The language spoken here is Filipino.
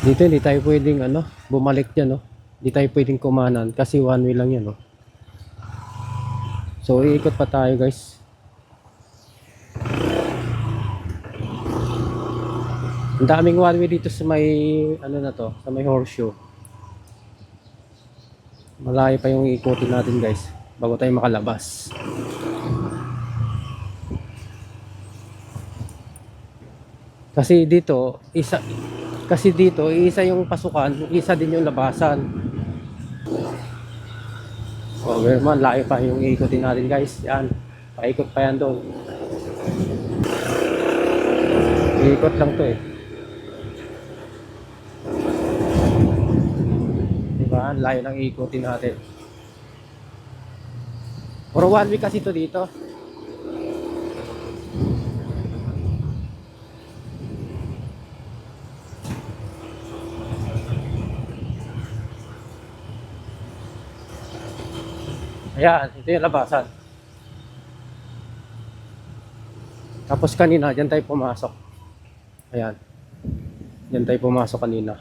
Dito hindi tayo pwedeng bumalik dyan, no? Hindi tayo pwedeng kumanan kasi one way lang yan, no? So iikot pa tayo, guys. Ang daming one way dito sa may sa may horseshoe. Malayo pa yung ikutin natin, guys, bago tayo makalabas. Kasi dito isa yung pasukan, isa din yung labasan. Oh, man, layo pa yung ikutin natin, guys. Yan. Paikot pa yan doon. Ikot lang to eh. Diba? Layo lang ikutin natin. Puro one way kasi to dito. Ayan, ito yung labasan. Tapos kanina, dyan tayo pumasok. Ayan. Dyan tayo pumasok kanina.